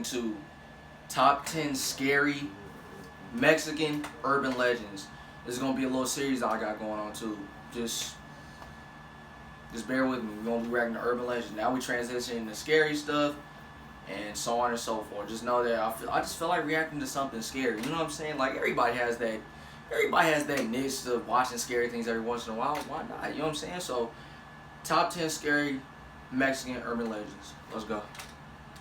reacting to top 10 scary Mexican urban legends. This is gonna be a little series I got going on too. Just bear with me. We're gonna be reacting to urban legends. Now we transition into scary stuff and so on and so forth. Just know that I just feel like reacting to something scary. You know what I'm saying? Like everybody has that niche of watching scary things every once in a while. Why not? You know what I'm saying? So top 10 scary Mexican urban legends. Let's go.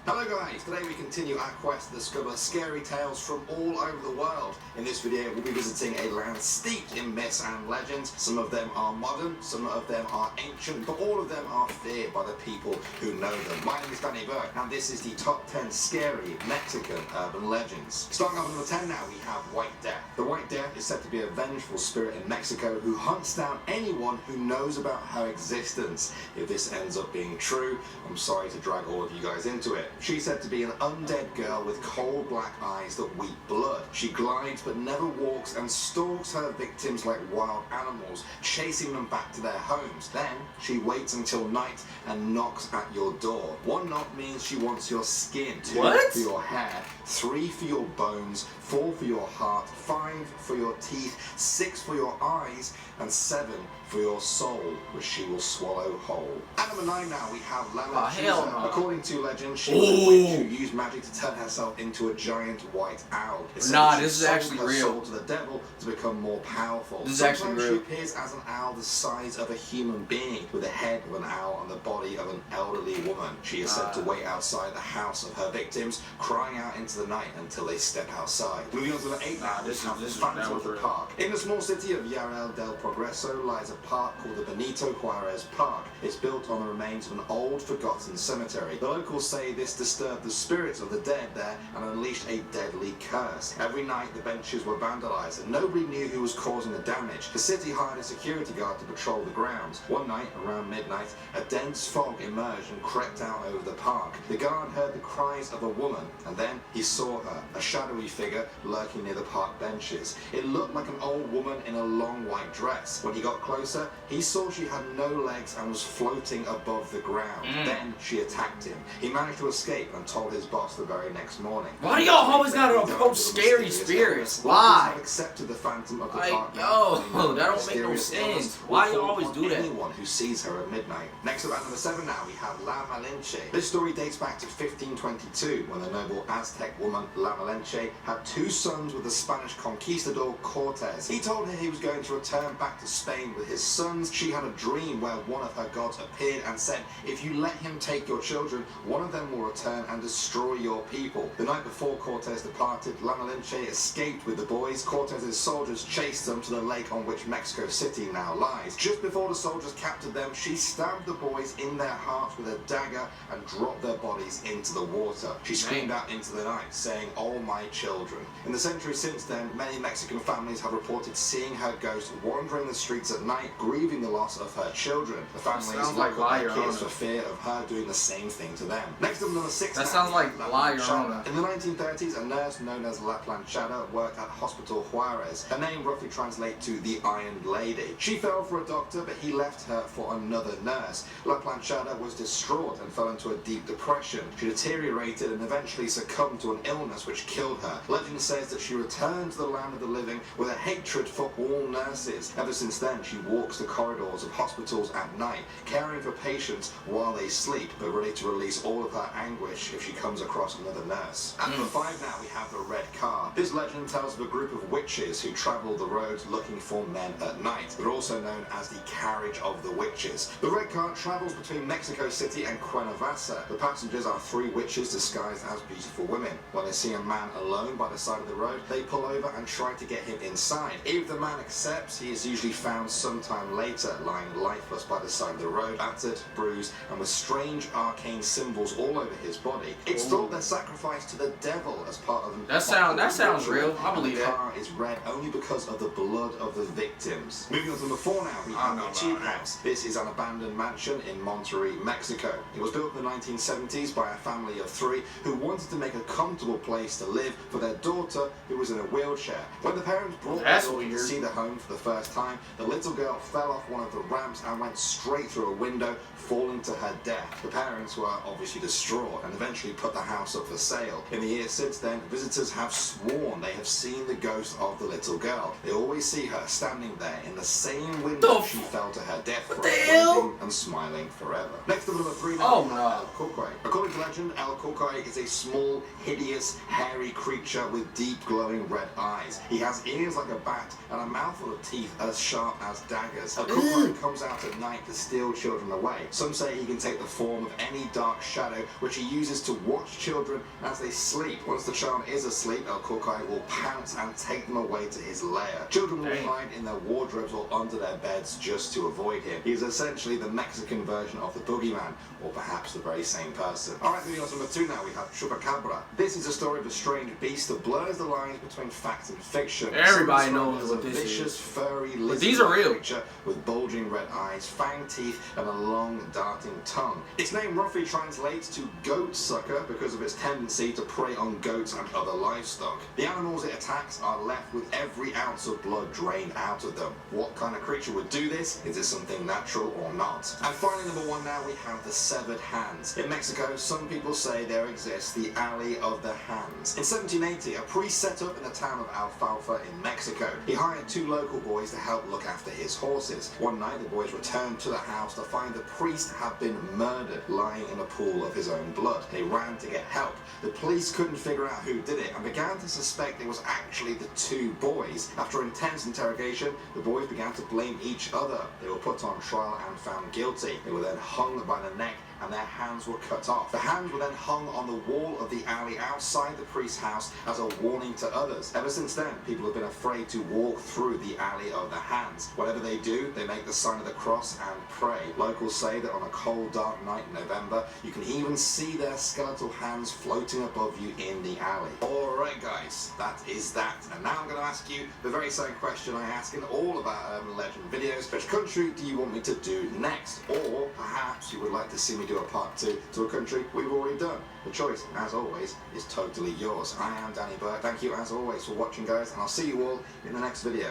Hello guys, today we continue our quest to discover scary tales from all over the world. In this video we'll be visiting a land steeped in myths and legends. Some of them are modern, some of them are ancient, but all of them are feared by the people who know them. My name is Danny Burke and this is the top 10 scary Mexican urban legends. Starting off at number 10 now, we have White Death. The White Death is said to be a vengeful spirit in Mexico who hunts down anyone who knows about her existence. If this ends up being true, I'm sorry to drag all of you guys into it. She's said to be an undead girl with cold black eyes that weep blood. She glides but never walks and stalks her victims like wild animals, chasing them back to their homes. Then she waits until night and knocks at your door. One knock means she wants your skin, 2 for your hair, 3 for your bones, 4 for your heart, 5 for your teeth, 6 for your eyes, and 7 for your soul, which she will swallow whole. At number 9 now, we have La Lechuza. No. According to legend, she was a witch who used magic to turn herself into a giant white owl. Nah, this is actually real. Sold to the devil to become more powerful. This is actually real. She appears as an owl the size of a human being, with the head of an owl and the body of an elderly woman. She is said to wait outside the house of her victims, crying out into the night until they step outside. Moving on to the 8th now, this is Phantom of the Park. In the small city of Villarreal del Progreso lies a park called the Benito Juarez Park. It's built on the remains of an old, forgotten cemetery. The locals say this disturbed the spirits of the dead there and unleashed a deadly curse. Every night the benches were vandalized and nobody knew who was causing the damage. The city hired a security guard to patrol the grounds. One night, around midnight, a dense fog emerged and crept out over the park. The guard heard the cries of a woman and then he saw her, a shadowy figure lurking near the park benches. It looked like an old woman in a long white dress. When he got closer, he saw she had no legs and was floating above the ground. Then she attacked him. He managed to escape and told his boss the very next morning. Why do y'all always gotta approach scary spirits? Why? Accepted the Phantom of the Like, Park. yo, that don't make no sense. Why you always do that? Anyone who sees her at midnight. Next up at number 7 now, we have La Malinche. This story dates back to 1522 when the noble Aztec woman La Malinche had 2 sons with the Spanish conquistador Cortez. He told her he was going to return back to Spain with his sons. She had a dream where one of her gods appeared and said, if you let him take your children, one of them will return and destroy your people. The night before Cortez departed, La Malinche escaped with the boys. Cortez's soldiers chased them to the lake on which Mexico City now lies. Just before the soldiers captured them, she stabbed the boys in their hearts with a dagger and dropped their bodies into the water. She screamed out into the night, saying, "Oh, my children." In the century since then, many Mexican families have reported seeing her ghost wandering the streets at night, grieving the loss of her children. The families lock up their kids for fear of her doing the same thing to them. La Planchada. In the 1930s, a nurse known as La Planchada worked at Hospital Juarez. Her name roughly translates to the Iron Lady. She fell for a doctor, but he left her for another nurse. La Planchada was distraught and fell into a deep depression. She deteriorated and eventually succumbed to an illness which killed her. Legend says that she returned to the land of the living with a hatred for all nurses. Ever since then, she walks the corridors of hospitals at night, caring for patients while they sleep, but ready to release all of her anguish if she comes across another nurse. At number 5 now, we have the Red Car. This legend tells of a group of witches who travel the roads looking for men at night. They're also known as the Carriage of the Witches. The Red Car travels between Mexico City and Cuernavaca. The passengers are 3 witches disguised as beautiful women. When they see a man alone by the side of the road, they pull over and try to get him inside. If the man accepts, he is usually found sometime later, lying lifeless by the side of the road, battered, bruised, and with strange arcane symbols all over his body. It's thought they're sacrificed to the devil as part of that sounds real. I believe that. The car is red only because of the blood of the victims. Moving on to number 4 now, we have the Tube House. This is an abandoned mansion in Monterrey, Mexico. It was built in the 1970s by a family of 3 who wanted to make a comfortable place to live for their daughter who was in a wheelchair. When the parents brought That's their daughter to weird. see the home for the first time, the little girl fell off one of the ramps and went straight through a window, falling to her death. The parents were obviously distraught and eventually put the house up for sale. In the years since then, visitors have sworn they have seen the ghost of the little girl. They always see her standing there in the same window she fell to her death from, waving and smiling forever. Next up, number 3 now, Oh, we have no. El Cucuy. According to legend, El Cucuy is a small, hideous, hairy creature with deep, glowing red eyes. He has ears like a bat and a mouthful of teeth as sharp as daggers. El Cucuy comes out at night to steal children away. Some say he can take the form of any dark shadow, which he uses to watch children as they sleep. Once the child is asleep, El Cucuy will pounce and take them away to his lair. Children will hide in their wardrobes or under their beds just to avoid him. He is essentially the Mexican version of the boogeyman, or perhaps the very same person. Alright, moving on to number 2 now, we have Chupacabra. This is a story of a strange beast that blurs the lines between fact and fiction. Everybody Some knows describe it what as a this vicious, is. furry, But these are real. creature with bulging red eyes, fanged teeth, and a long, darting tongue. Its name roughly translates to goat sucker because of its tendency to prey on goats and other livestock. The animals it attacks are left with every ounce of blood drained out of them. What kind of creature would do this? Is it something natural or not? And finally, number 1 now, we have the severed hands. In Mexico, some people say there exists the Alley of the Hands. In 1780, a priest set up in the town of Alfalfa in Mexico. He hired 2 local boys to help look after his horses. One night, the boys returned to the house to find the priest had been murdered, lying in a pool of his own blood. They ran to get help. The police couldn't figure out who did it and began to suspect it was actually the 2 boys. After intense interrogation, the boys began to blame each other. They were put on trial and found guilty. They were then hung by the neck and their hands were cut off. The hands were then hung on the wall of the alley outside the priest's house as a warning to others. Ever since then, people have been afraid to walk through the Alley of the Hands. Whatever they do, they make the sign of the cross and pray. Locals say that on a cold, dark night in November, you can even see their skeletal hands floating above you in the alley. Alright guys, that is that. And now I'm going to ask you the very same question I ask in all of our urban legend videos. Which country do you want me to do next? Or perhaps you would like to see me do a part 2 to a country we've already done. The choice, as always, is totally yours. I am Danny Burke. Thank you as always for watching, guys, and I'll see you all in the next video.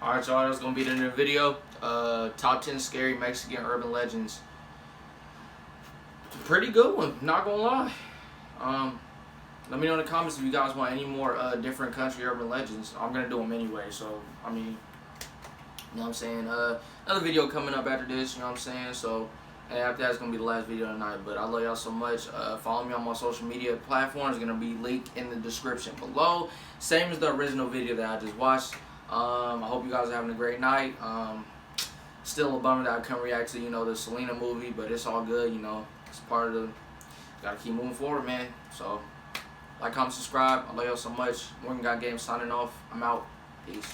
Alright, y'all, that's gonna be the end of the video. Top 10 scary Mexican urban legends. It's a pretty good one, not gonna lie. Let me know in the comments if you guys want any more different country urban legends. I'm gonna do them anyway, so I mean, you know what I'm saying. Another video coming up after this, you know what I'm saying. So, and after that's gonna be the last video tonight. But I love y'all so much. Follow me on my social media platforms. It's gonna be linked in the description below. Same as the original video that I just watched. I hope you guys are having a great night. Still a bummer that I couldn't react to, you know, the Selena movie, but it's all good, you know. It's part of the, gotta keep moving forward, man. So, like, comment, subscribe. I love y'all so much. Morgan Got Game signing off. I'm out. Peace.